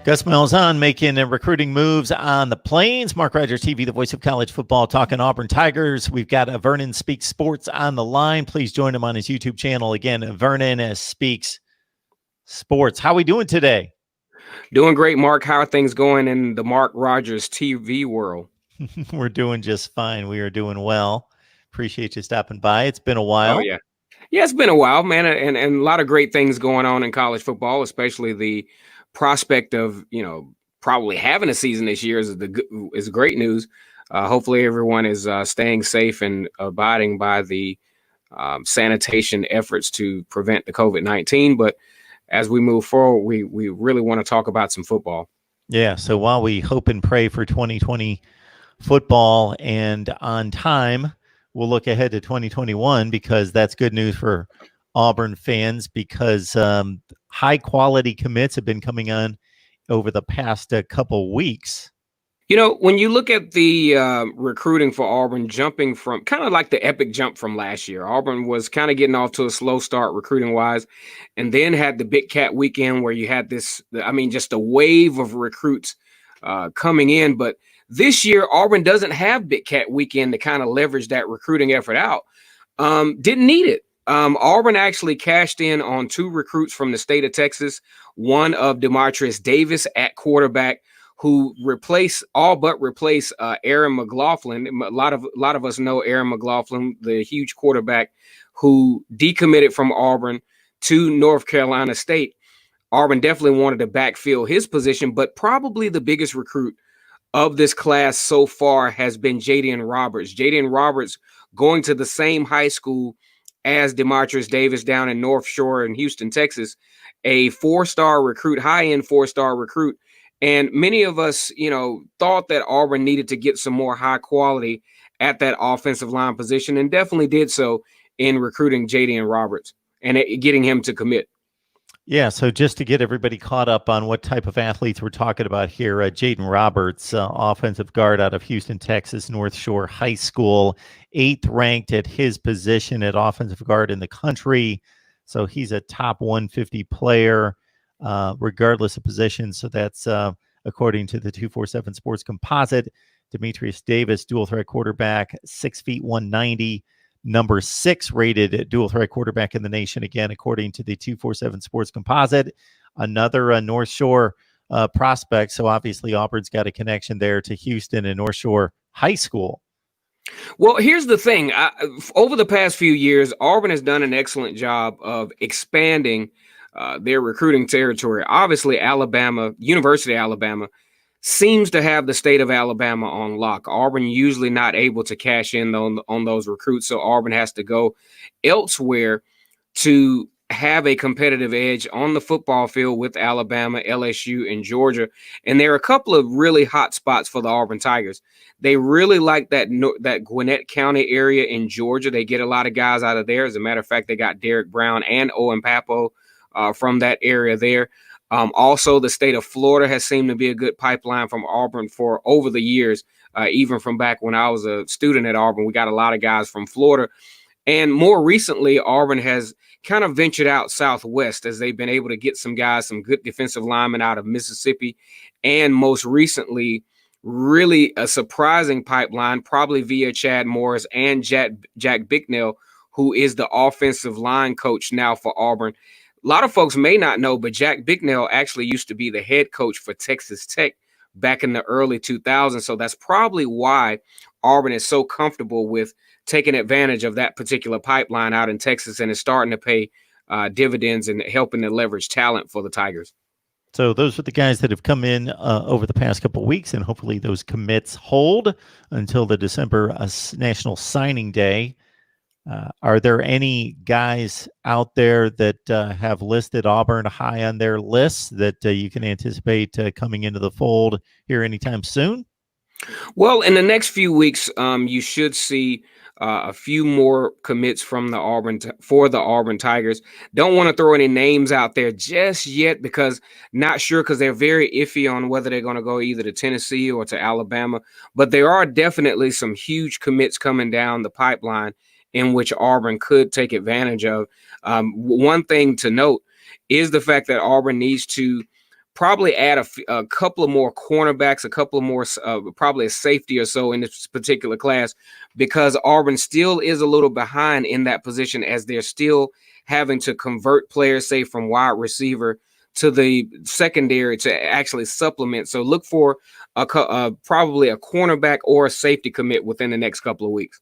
Gus Malzahn making recruiting moves on the Plains. Mark Rogers TV, the voice of college football, talking Auburn Tigers. We've got Vernon Speaks Sports on the line. Please join him on his YouTube channel. Again, Vernon Speaks Sports. How are we doing today? Doing great, Mark. How are things going in the Mark Rogers TV world? We're doing just fine. We are doing well. Appreciate you stopping by. It's been a while. Oh, yeah. Yeah, it's been a while, man, and a lot of great things going on in college football, especially the prospect of, probably having a season this year is great news. Hopefully everyone is staying safe and abiding by the sanitation efforts to prevent the COVID-19. But as we move forward, we really want to talk about some football. Yeah, so while we hope and pray for 2020 football and on time, we'll look ahead to 2021 because that's good news for Auburn fans because high-quality commits have been coming on over the past couple weeks. When you look at the recruiting for Auburn, jumping from kind of like the epic jump from last year, Auburn was kind of getting off to a slow start recruiting-wise, and then had the Big Cat weekend where you had just a wave of recruits coming in. But this year, Auburn doesn't have Big Cat weekend to kind of leverage that recruiting effort out. Didn't need it. Auburn actually cashed in on 2 recruits from the state of Texas, one of Demartrius Davis at quarterback, who all but replace Aaron McLaughlin. A lot of us know Aaron McLaughlin, the huge quarterback who decommitted from Auburn to North Carolina State. Auburn definitely wanted to backfill his position, but probably the biggest recruit of this class so far has been Jadian Roberts. Jadian Roberts going to the same high school as Demartrius Davis down in North Shore in Houston, Texas, a 4-star recruit, high-end 4-star recruit. And many of us, thought that Auburn needed to get some more high quality at that offensive line position, and definitely did so in recruiting Jadian Roberts and getting him to commit. Yeah, so just to get everybody caught up on what type of athletes we're talking about here, Jadian Roberts, offensive guard out of Houston, Texas, North Shore High School, 8th ranked at his position at offensive guard in the country. So he's a top 150 player, regardless of position. So that's according to the 247 Sports Composite. Demartrius Davis, dual threat quarterback, 6 feet 190. Number 6 rated dual threat quarterback in the nation, again, according to the 247 Sports Composite. Another North Shore prospect. So obviously Auburn's got a connection there to Houston and North Shore High School. Well, here's the thing. Over the past few years, Auburn has done an excellent job of expanding their recruiting territory. Obviously, University of Alabama, seems to have the state of Alabama on lock. Auburn usually not able to cash in on those recruits, so Auburn has to go elsewhere to have a competitive edge on the football field with Alabama, LSU, and Georgia. And there are a couple of really hot spots for the Auburn Tigers. They really like that Gwinnett County area in Georgia. They get a lot of guys out of there. As a matter of fact, they got Derek Brown and Owen Papo from that area there. Also, the state of Florida has seemed to be a good pipeline from Auburn for over the years, even from back when I was a student at Auburn. We got a lot of guys from Florida. And more recently, Auburn has kind of ventured out southwest as they've been able to get some guys, some good defensive linemen out of Mississippi. And most recently, really a surprising pipeline, probably via Chad Morris and Jack Bicknell, who is the offensive line coach now for Auburn. A lot of folks may not know, but Jack Bicknell actually used to be the head coach for Texas Tech back in the early 2000s. So that's probably why Auburn is so comfortable with taking advantage of that particular pipeline out in Texas and is starting to pay dividends and helping to leverage talent for the Tigers. So those are the guys that have come in over the past couple of weeks, and hopefully those commits hold until the December National Signing Day. Are there any guys out there that have listed Auburn high on their lists that you can anticipate coming into the fold here anytime soon? Well, in the next few weeks, you should see a few more commits from the Auburn Tigers. Don't want to throw any names out there just yet because not sure, because they're very iffy on whether they're going to go either to Tennessee or to Alabama. But there are definitely some huge commits coming down the pipeline in which Auburn could take advantage of. One thing to note is the fact that Auburn needs to probably add a couple of more cornerbacks, a couple of more, probably a safety or so in this particular class, because Auburn still is a little behind in that position, as they're still having to convert players, say, from wide receiver to the secondary to actually supplement. So look for probably a cornerback or a safety commit within the next couple of weeks.